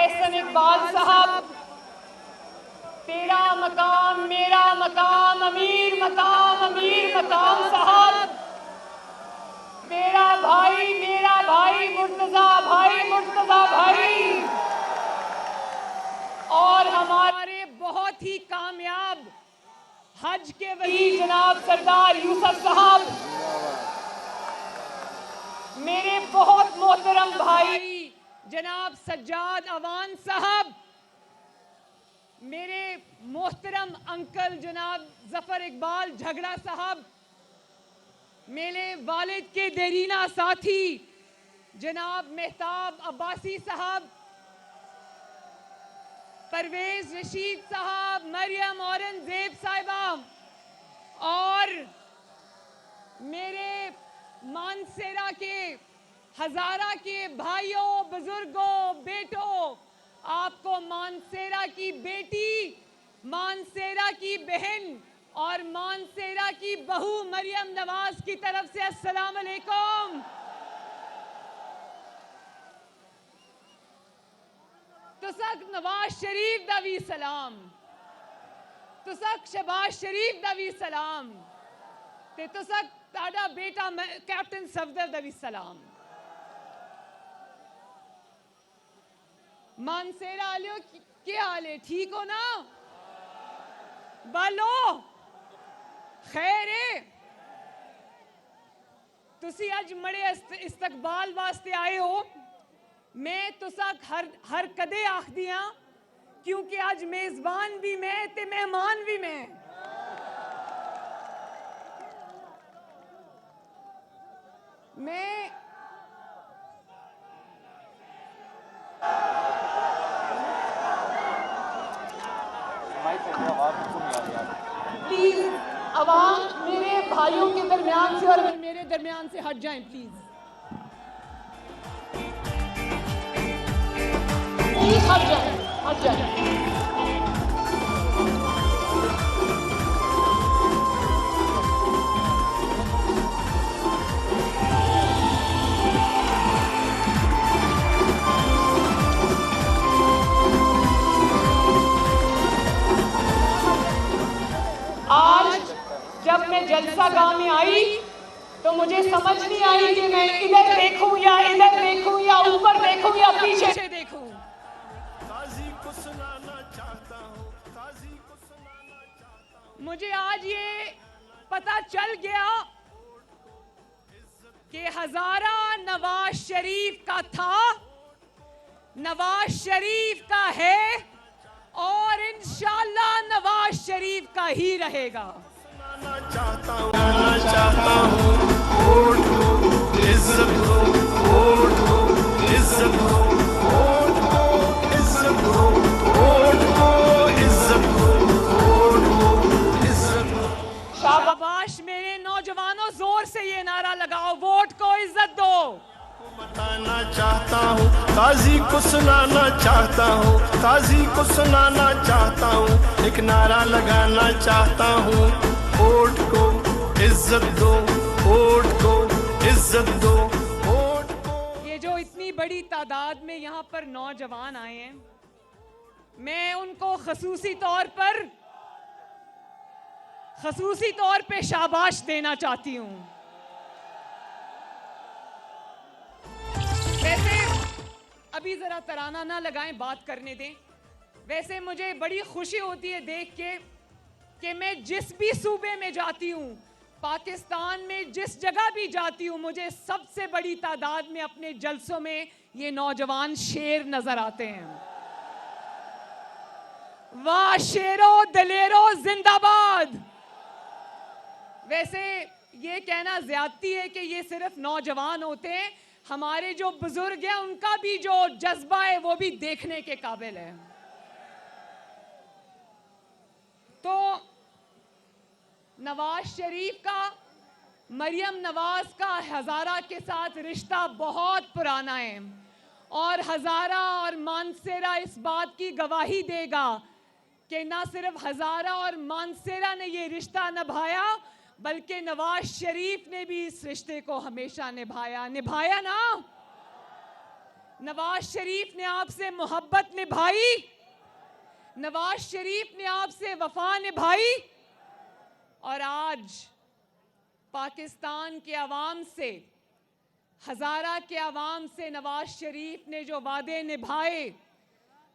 एहसन इकबाल साहब, तेरा मकाम मेरा मकाम, अमीर मकाम साहब, मेरा भाई मुर्तजा भाई, और हमारे बहुत ही कामयाब हज के वली जनाब सरदार यूसुफ साहब, मेरे बहुत मोहतरम भाई जनाब सज्जाद अवान साहब, मेरे मोहतरम अंकल जनाब जफर इकबाल झगड़ा साहब, मेरे वालिद के देरीना साथी जनाब मेहताब अब्बासी साहब, परवेज रशीद साहब, मरियम औरंगजेब साहिबा, और मेरे मानसेरा के हजारा के भाइयों बुजुर्गों बेटों, आपको मानसेरा की बेटी, मानसेरा की बहन और मानसेरा की बहू मरियम नवाज की तरफ से अस्सलाम अलैकुम। तुसक नवाज शरीफ दवी सलाम, तुसक शहबाज शरीफ दवी सलाम, ते तुसक ताड़ा बेटा कैप्टन सफदर दवी सलाम। मानसेरा आलियो क्या हाल है, ठीक हो ना? बालो खैर है, तुसी अज मड़े इस्तकबाल वास्ते आए हो। मैं तुसा हर कदे आखदी हां, क्योंकि अज मेजबान भी मैं ते मेहमान भी मैं। प्लीज आवाम मेरे भाइयों के दरमियान से और मेरे दरमियान से हट जाएं प्लीज हट जाएं। आज जब मैं जलसा गांव में आई तो मुझे समझ नहीं आई कि मैं इधर देखूं या इधर देखूं या ऊपर देखूं या पीछे से देखूं। मुझे आज ये पता चल गया कि हजारा नवाज शरीफ का था, नवाज शरीफ का है और इंशाअल्लाह नवाज शरीफ का ही रहेगा। चाहता हूं वोट को इज्जत दो, वोट को इज्जत दो, वोट को इज्जत दो, वोट को इज्जत दो, वोट को इज्जत दो। शाबाश मेरे नौजवानों, जोर से ये नारा लगाओ, वोट को इज्जत दो। बताना चाहता हूँ, काजी को सुनाना चाहता हूँ, काजी को सुनाना चाहता हूँ, एक नारा लगाना चाहता हूँ, वोट को इज्जत दो, वोट को इज्जत दो, वोट को। ये जो इतनी बड़ी तादाद में यहाँ पर नौजवान आए हैं, मैं उनको खसूसी तौर पे शाबाश देना चाहती हूँ। वैसे अभी जरा तराना ना लगाएं, बात करने दें। वैसे मुझे बड़ी खुशी होती है देख के कि मैं जिस भी सूबे में जाती हूँ, पाकिस्तान में जिस जगह भी जाती हूँ, मुझे सबसे बड़ी तादाद में अपने जलसों में ये नौजवान शेर नजर आते हैं। वाह शेरो दलेरो जिंदाबाद। वैसे ये कहना ज्यादती है कि ये सिर्फ नौजवान होते हैं, हमारे जो बुजुर्ग हैं उनका भी जो जज्बा है वो भी देखने के काबिल है। तो नवाज शरीफ का, मरियम नवाज का हजारा के साथ रिश्ता बहुत पुराना है और हजारा और मानसेरा इस बात की गवाही देगा कि ना सिर्फ हजारा और मानसेरा ने ये रिश्ता निभाया, बल्कि नवाज शरीफ ने भी इस रिश्ते को हमेशा निभाया ना। नवाज शरीफ ने आपसे मोहब्बत निभाई, नवाज शरीफ ने आपसे वफा निभाई, और आज पाकिस्तान के अवाम से, हज़ारा के अवाम से नवाज शरीफ ने जो वादे निभाए,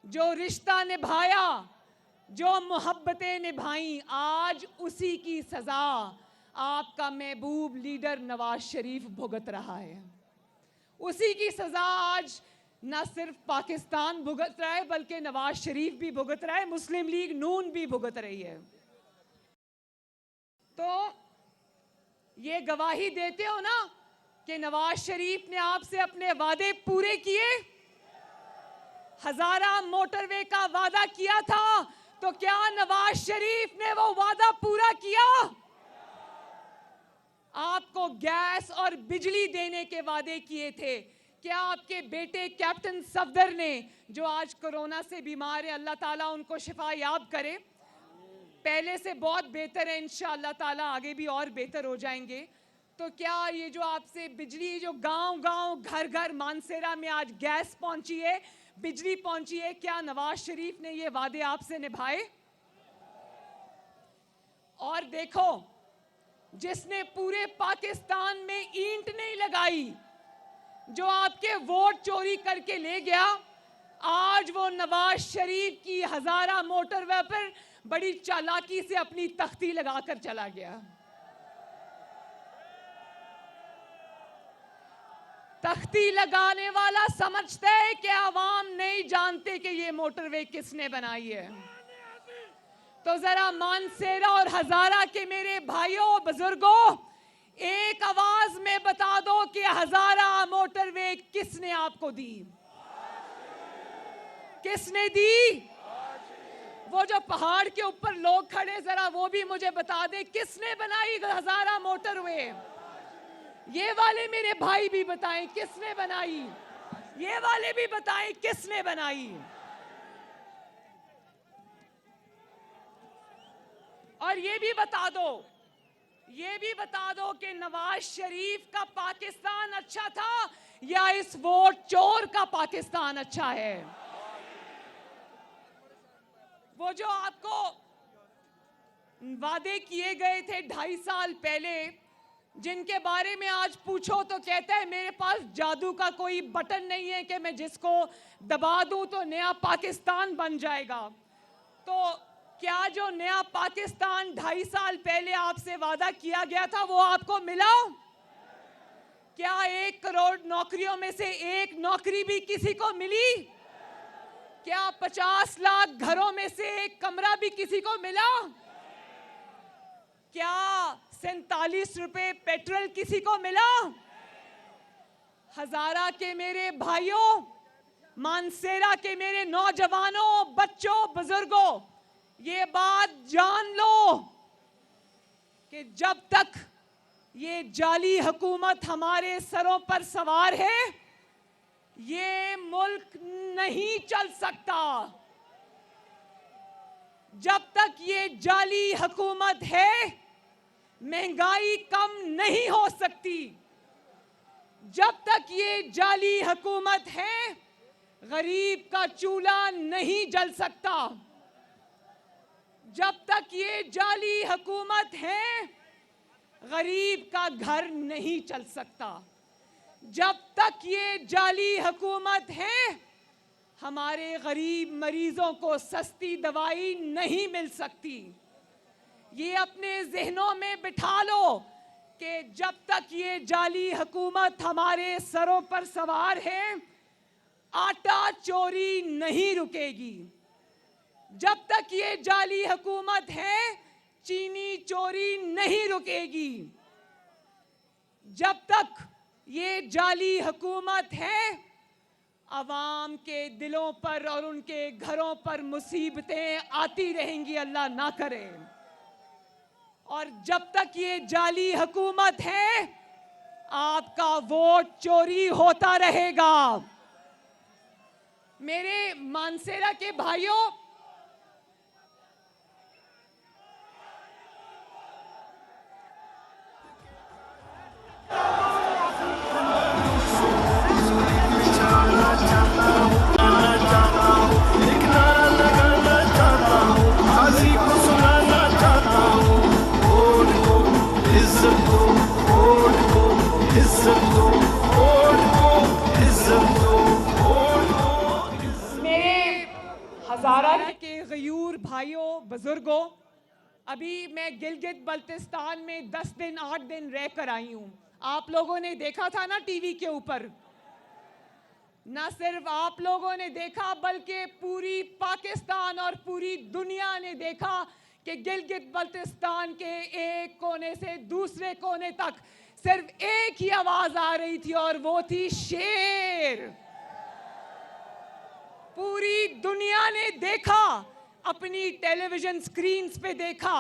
जो रिश्ता निभाया, जो मोहब्बतें निभाई, आज उसी की सज़ा आपका महबूब लीडर नवाज शरीफ भुगत रहा है। उसी की सज़ा आज न सिर्फ पाकिस्तान भुगत रहा है, बल्कि नवाज शरीफ भी भुगत रहा है, मुस्लिम लीग नून भी भुगत रही है। तो ये गवाही देते हो ना कि नवाज शरीफ ने आपसे अपने वादे पूरे किए। हज़ारा मोटरवे का वादा किया था, तो क्या नवाज शरीफ ने वो वादा पूरा किया? आपको गैस और बिजली देने के वादे किए थे। क्या आपके बेटे कैप्टन सफदर ने, जो आज कोरोना से बीमार है, अल्लाह ताला उनको शिफा याब करे, पहले से बहुत बेहतर है, इंशाअल्लाह ताला आगे भी और बेहतर हो जाएंगे, तो क्या ये जो आपसे बिजली, जो गांव-गांव, घर-घर मानसेरा में आज गैस पहुंची है, बिजली पहुंची है, क्या नवाज शरीफ ने ये वादे आपसे निभाए? और देखो, जिसने पूरे पाकिस्तान में ईंट नहीं लगाई, जो आपके वोट चोरी करके ले गया, आज वो नवाज शरीफ की हज़ारा मोटरवे पर बड़ी चालाकी से अपनी तख्ती लगाकर चला गया। तख्ती लगाने वाला समझता है कि आवाम नहीं जानते कि ये मोटरवे किसने बनाई है। तो जरा मानसेरा और हज़ारा के मेरे भाइयों बुजुर्गों, एक आवाज में बता दो कि हज़ारा मोटरवे किसने आपको दी? किसने दी? वो जो पहाड़ के ऊपर लोग खड़े, जरा वो भी मुझे बता दे, किसने बनाई हज़ारा मोटरवे? ये वाले मेरे भाई भी बताएं किसने बनाई, ये वाले भी बताएं किसने बनाई। और ये भी बता दो कि नवाज शरीफ का पाकिस्तान अच्छा था या इस वोट चोर का पाकिस्तान अच्छा है? वो जो आपको वादे किए गए थे 2.5 साल पहले, जिनके बारे में आज पूछो तो कहता है मेरे पास जादू का कोई बटन नहीं है कि मैं जिसको दबा दूं तो नया पाकिस्तान बन जाएगा। तो क्या जो नया पाकिस्तान 2.5 साल पहले आपसे वादा किया गया था वो आपको मिला? क्या 1 करोड़ नौकरियों में से 1 नौकरी भी किसी को मिली? क्या 50 लाख घरों में से 1 कमरा भी किसी को मिला? क्या 47 रुपए पेट्रोल किसी को मिला? हज़ारा के मेरे भाइयों, मानसेरा के मेरे नौजवानों, बच्चों, बुजुर्गों, ये बात जान लो कि जब तक ये जाली हुकूमत हमारे सरों पर सवार है, ये मुल्क नहीं चल सकता। जब तक ये जाली हुकूमत है, महंगाई कम नहीं हो सकती। जब तक ये जाली हुकूमत है, गरीब का चूल्हा नहीं जल सकता। जब तक ये जाली हुकूमत है, गरीब का घर नहीं चल सकता। जब तक ये जाली हुकूमत है, हमारे गरीब मरीजों को सस्ती दवाई नहीं मिल सकती। ये अपने जहनों में बिठा लो कि जब तक ये जाली हुकूमत हमारे सरों पर सवार है, आटा चोरी नहीं रुकेगी। जब तक ये जाली हुकूमत है, चीनी चोरी नहीं रुकेगी। जब तक ये जाली हुकूमत है, अवाम के दिलों पर और उनके घरों पर मुसीबतें आती रहेंगी, अल्लाह ना करे। और जब तक ये जाली हुकूमत है, आपका वोट चोरी होता रहेगा। मेरे मानसेरा के भाइयों, चाहना बुजुर्गों, अभी मैं गिलगित बल्तिस्तान में 10 दिन 8 दिन रह कर आई हूं। आप लोगों ने देखा था ना टीवी के ऊपर, ना सिर्फ आप लोगों ने देखा बल्कि पूरी पाकिस्तान और पूरी दुनिया ने देखा कि गिलगित बल्तिस्तान के एक कोने से दूसरे कोने तक सिर्फ एक ही आवाज आ रही थी और वो थी शेर। पूरी दुनिया ने देखा, अपनी टेलीविजन स्क्रीन्स पे देखा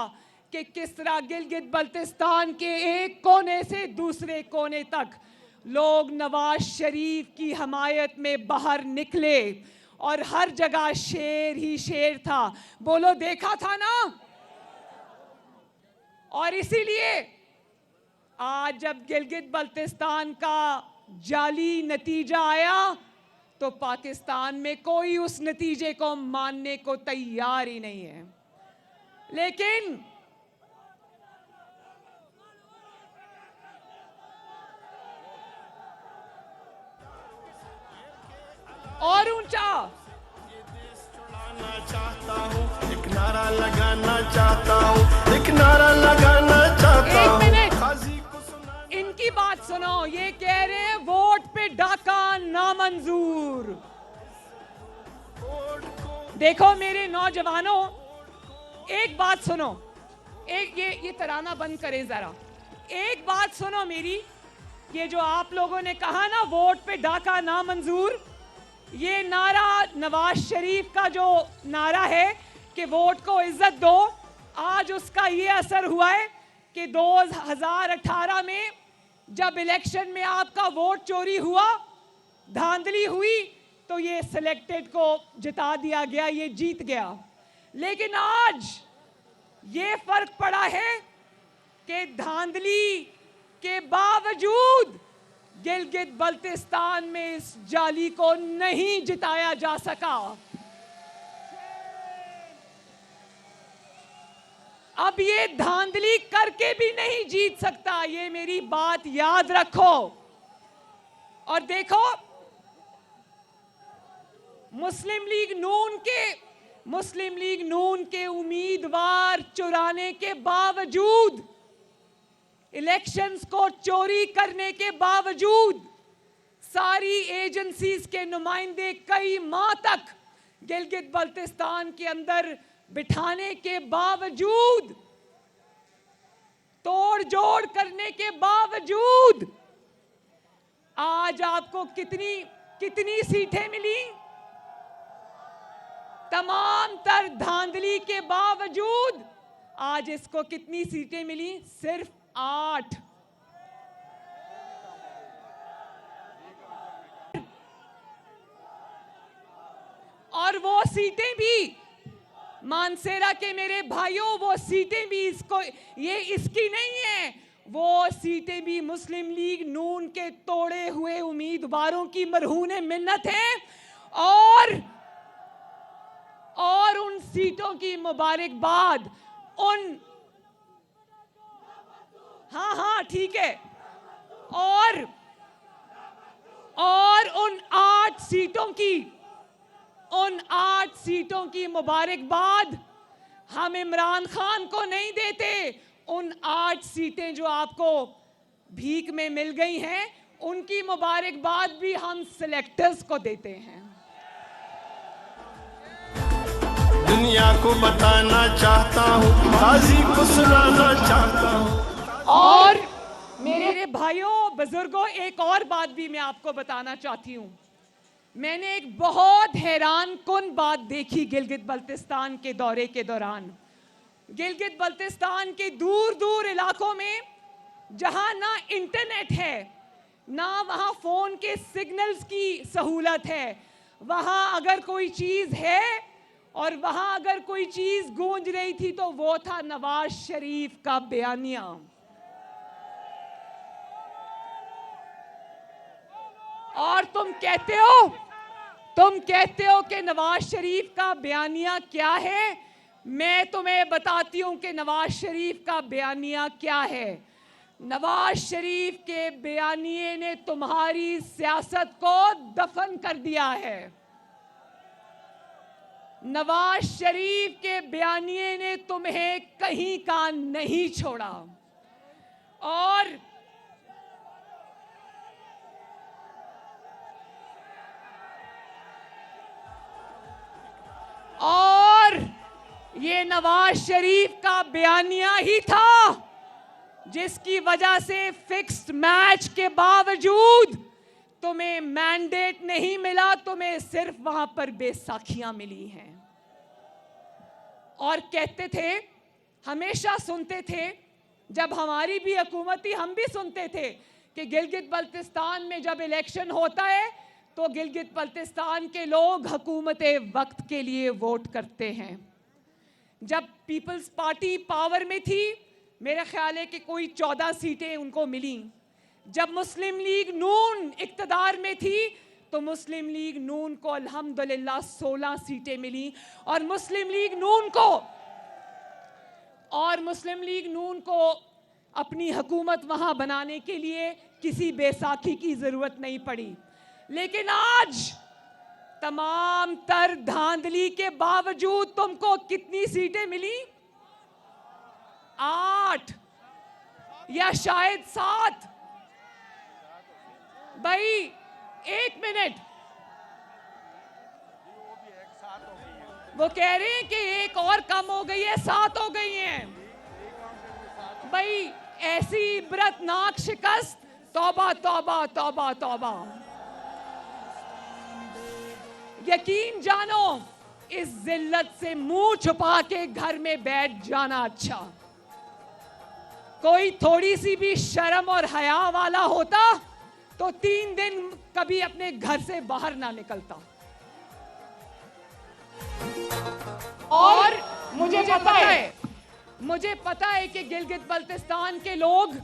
कि किस तरह गिलगित बल्तिस्तान के एक कोने से दूसरे कोने तक लोग नवाज शरीफ की हमायत में बाहर निकले और हर जगह शेर ही शेर था। बोलो, देखा था ना? और इसीलिए आज जब गिलगित बल्तिस्तान का जाली नतीजा आया तो पाकिस्तान में कोई उस नतीजे को मानने को तैयार ही नहीं है। लेकिन और ऊंचा चाहता हूँ, एक नारा लगाना चाहता हूँ, एक नारा लगाना चाहता हूँ। एक मिनट, इनकी बात सुनो। ये कह रहे हैं वोट पे डाका नामंजूर। देखो मेरे नौजवानों, एक बात सुनो। ये तराना बंद करें जरा। एक बात सुनो मेरी, ये जो आप लोगों ने कहा ना वोट पे डाका नामंजूर, ये नारा नवाज शरीफ का जो नारा है कि वोट को इज्जत दो, आज उसका ये असर हुआ है कि 2018 में जब इलेक्शन में आपका वोट चोरी हुआ, धांधली हुई, तो ये सिलेक्टेड को जिता दिया गया, ये जीत गया। लेकिन आज ये फर्क पड़ा है कि धांधली के बावजूद गिलगित बल्तिस्तान में इस जाली को नहीं जिताया जा सका। अब ये धांधली करके भी नहीं जीत सकता, ये मेरी बात याद रखो। और देखो, मुस्लिम लीग नून के उम्मीदवार चुराने के बावजूद, इलेक्शंस को चोरी करने के बावजूद, सारी एजेंसीज के नुमाइंदे कई माह तक गिलगित बल्तिस्तान के अंदर बिठाने के बावजूद, तोड़ जोड़ करने के बावजूद, आज आपको कितनी सीटें मिली? तमाम तर धांधली के बावजूद आज इसको कितनी सीटें मिली? सिर्फ 8। और वो सीटें भी, मानसेरा के मेरे भाइयों, वो सीटें भी इसकी नहीं है, वो सीटें भी मुस्लिम लीग नून के तोड़े हुए उम्मीदवारों की मरहून मिन्नत है। और उन सीटों की मुबारकबाद हाँ ठीक है। और उन 8 सीटों की मुबारकबाद हम इमरान खान को नहीं देते। उन 8 सीटें जो आपको भीख में मिल गई हैं, उनकी मुबारकबाद भी हम सिलेक्टर्स को देते हैं। दुनिया को बताना चाहता हूँ, बाजी को सुनाना चाहता हूँ। और मेरे भाइयों बुजुर्गों, एक और बात भी मैं आपको बताना चाहती हूँ। मैंने एक बहुत हैरान कुन बात देखी गिलगित बल्तिस्तान के दौरे के दौरान। गिलगित बल्तिस्तान के दूर दूर इलाकों में जहाँ ना इंटरनेट है, ना वहाँ फोन के सिग्नल्स की सहूलत है, वहाँ अगर कोई चीज़ है और वहाँ अगर कोई चीज़ गूंज रही थी तो वो था नवाज शरीफ का बयानिया। और तुम कहते हो कि नवाज शरीफ का बयानिया क्या है। मैं तुम्हें बताती हूं कि नवाज शरीफ का बयानिया क्या है। नवाज शरीफ के बयानिए ने तुम्हारी सियासत को दफन कर दिया है। नवाज शरीफ के बयानिए ने तुम्हें कहीं का नहीं छोड़ा। और ये नवाज शरीफ का बयानिया ही था जिसकी वजह से फिक्स्ड मैच के बावजूद तुम्हें मैंडेट नहीं मिला, तुम्हें सिर्फ वहां पर बैसाखियां मिली हैं। और कहते थे, हमेशा सुनते थे, जब हमारी भी हुकूमत थी हम भी सुनते थे कि गिलगित बल्तिस्तान में जब इलेक्शन होता है तो गिलगित बल्तिस्तान के लोग हुकूमत वक्त के लिए वोट करते हैं। जब पीपल्स पार्टी पावर में थी, मेरा ख्याल है कि कोई 14 सीटें उनको मिली। जब मुस्लिम लीग नून इक़्तिदार में थी तो मुस्लिम लीग नून को अल्हम्दुलिल्लाह 16 सीटें मिली। और मुस्लिम लीग नून को अपनी हुकूमत वहां बनाने के लिए किसी बैसाखी की जरूरत नहीं पड़ी। लेकिन आज तमाम तर धांधली के बावजूद तुमको कितनी सीटें मिली? 8 या शायद 7। भाई एक मिनट, वो कह रहे हैं कि एक और कम हो गई है, 7 हो गई हैं। भाई ऐसी इबरतनाक शिकस्त, तौबा तौबा तौबा तौबा। यकीन जानो, इस जिल्लत से मुंह छुपा के घर में बैठ जाना अच्छा। कोई थोड़ी सी भी शर्म और हया वाला होता तो 3 दिन कभी अपने घर से बाहर ना निकलता। और मुझे पता है कि गिलगित बल्तिस्तान के लोग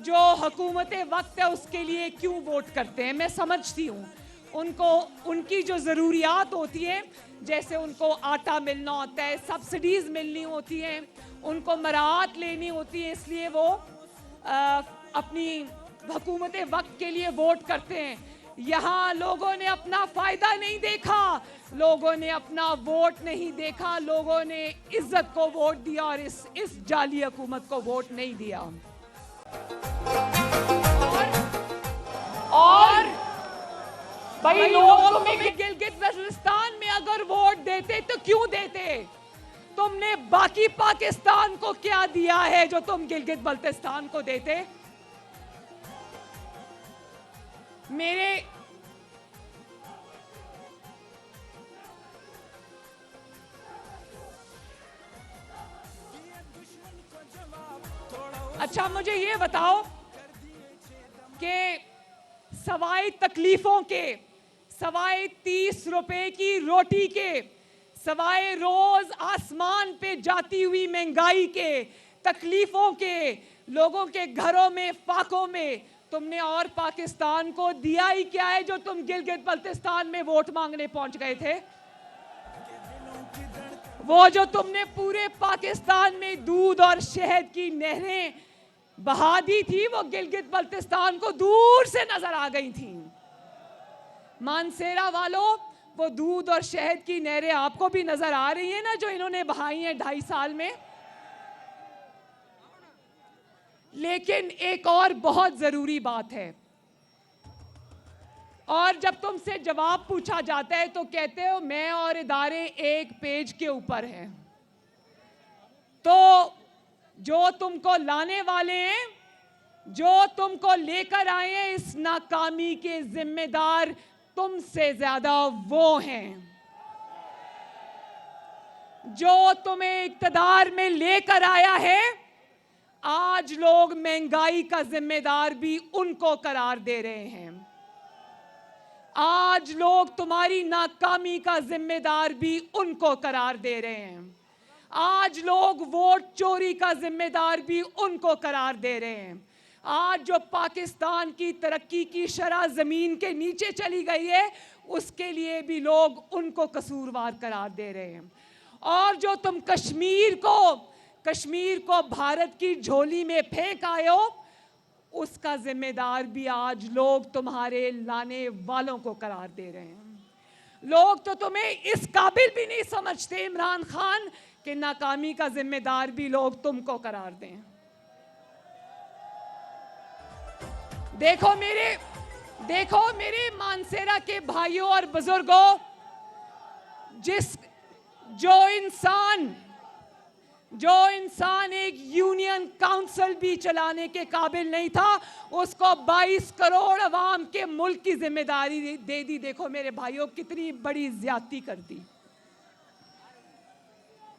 जो हुकूमत वक्त है उसके लिए क्यों वोट करते हैं, मैं समझती हूँ। उनको उनकी जो ज़रूरियात होती हैं, जैसे उनको आटा मिलना होता है, सब्सिडीज़ मिलनी होती हैं, उनको मराहत लेनी होती है, इसलिए वो अपनी हुकूमत वक्त के लिए वोट करते हैं। यहाँ लोगों ने अपना फ़ायदा नहीं देखा, लोगों ने अपना वोट नहीं देखा, लोगों ने इज्जत को वोट दिया और इस जाली हुकूमत को वोट नहीं दिया। और भाई लोग तुम्हें गिलगित बल्तिस्तान में अगर वोट देते तो क्यों देते? तुमने बाकी पाकिस्तान को क्या दिया है जो तुम गिलगित बल्तिस्तान को देते? अच्छा मुझे ये बताओ कि सवाए तकलीफों के, सवाए 30 रुपए की रोटी के, सवाए रोज आसमान पे जाती हुई महंगाई के, तकलीफों के, लोगों के घरों में फाकों में तुमने और पाकिस्तान को दिया ही क्या है जो तुम गिलगित बल्तिस्तान में वोट मांगने पहुंच गए थे? वो जो तुमने पूरे पाकिस्तान में दूध और शहद की नहरें बहा दी थी, वो गिलगित बल्तिस्तान को दूर से नजर आ गई थी। मानसेरा वालों, वो दूध और शहद की नहरें आपको भी नजर आ रही है ना, जो इन्होंने बहाई हैं 2.5 साल में। लेकिन एक और बहुत जरूरी बात है, और जब तुमसे जवाब पूछा जाता है तो कहते हो मैं और इदारे एक पेज के ऊपर हैं। तो जो तुमको लाने वाले हैं, जो तुमको लेकर आए हैं, इस नाकामी के जिम्मेदार तुमसे ज्यादा वो हैं। जो तुम्हें इक्तदार में लेकर आया है, आज लोग महंगाई का जिम्मेदार भी उनको करार दे रहे हैं। आज लोग तुम्हारी नाकामी का जिम्मेदार भी उनको करार दे रहे हैं। आज लोग वोट चोरी का जिम्मेदार भी उनको करार दे रहे हैं। आज जो पाकिस्तान की तरक्की की शरह जमीन के नीचे चली गई है, उसके लिए भी लोग उनको कसूरवार करार दे रहे हैं। और जो तुम कश्मीर को भारत की झोली में फेंक आए हो, उसका जिम्मेदार भी आज लोग तुम्हारे लाने वालों को करार दे रहे हैं। लोग तो तुम्हें इस काबिल भी नहीं समझते इमरान खान कि नाकामी का जिम्मेदार भी लोग तुमको करार दें। देखो मेरे मानसेरा के भाइयों और बुजुर्गों, जो इंसान एक यूनियन काउंसिल भी चलाने के काबिल नहीं था, उसको 22 करोड़ अवाम के मुल्क की जिम्मेदारी दे दी। देखो मेरे भाइयों, कितनी बड़ी ज्यादती कर दी।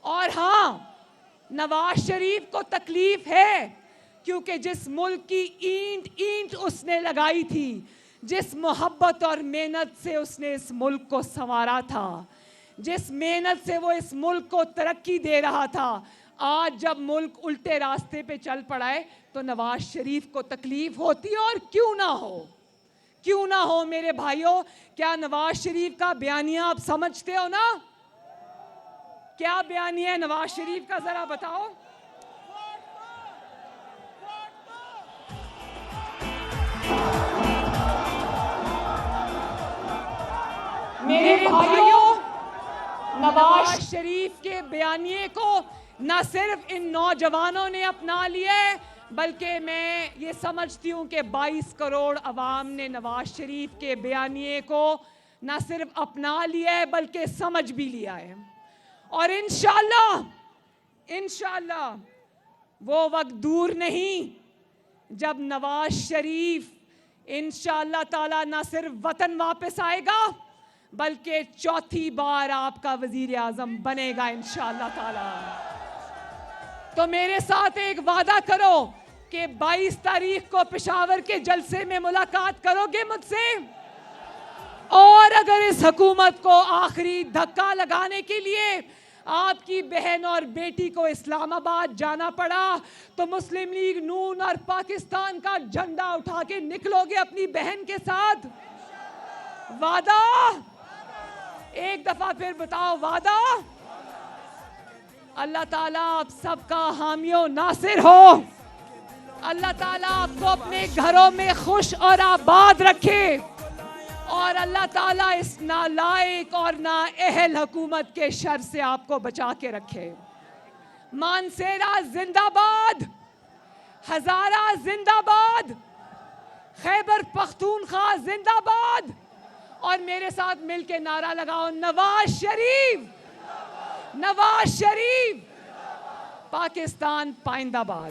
और हाँ, नवाज शरीफ को तकलीफ है, क्योंकि जिस मुल्क की ईंट उसने लगाई थी, जिस मोहब्बत और मेहनत से उसने इस मुल्क को संवारा था, जिस मेहनत से वो इस मुल्क को तरक्की दे रहा था, आज जब मुल्क उल्टे रास्ते पे चल पड़ा है तो नवाज शरीफ को तकलीफ होती है। और क्यों ना हो मेरे भाइयों, क्या नवाज शरीफ का बयानिया आप समझते हो ना? क्या बयानिया है नवाज शरीफ का, जरा बताओ। मेरे भाइयों, नवाज शरीफ के बयानिए को न सिर्फ इन नौजवानों ने अपना लिया है, बल्कि मैं ये समझती हूँ कि 22 करोड़ अवाम ने नवाज शरीफ के बयानिए को न सिर्फ अपना लिया है बल्कि समझ भी लिया है। और इंशाल्लाह वो वक्त दूर नहीं जब नवाज शरीफ इंशाल्लाह ताला न सिर्फ वतन वापस आएगा बल्कि चौथी बार आपका वजीर आजम बनेगा इंशाल्लाह ताला। तो मेरे साथ एक वादा करो कि 22 तारीख को पेशावर के जलसे में मुलाकात करोगे मुझसे। और अगर इस हुकूमत को आखिरी धक्का लगाने के लिए आपकी बहन और बेटी को इस्लामाबाद जाना पड़ा तो मुस्लिम लीग नून और पाकिस्तान का झंडा उठा के निकलोगे अपनी बहन के साथ? वादा? एक दफा फिर बताओ, वादा? अल्लाह ताला आप सबका हामियों नासिर हो। अल्लाह ताला आपको अपने घरों में खुश और आबाद रखे। और अल्लाह ताला इस नालायक और नाअहल हुकूमत के शर से आपको बचा के रखे। मानसेरा जिंदाबाद, हजारा जिंदाबाद, खैबर पख्तूनख्वा जिंदाबाद। और मेरे साथ मिलके नारा लगाओ, नवाज शरीफ, नवाज शरीफ, पाकिस्तान पाइंदाबाद।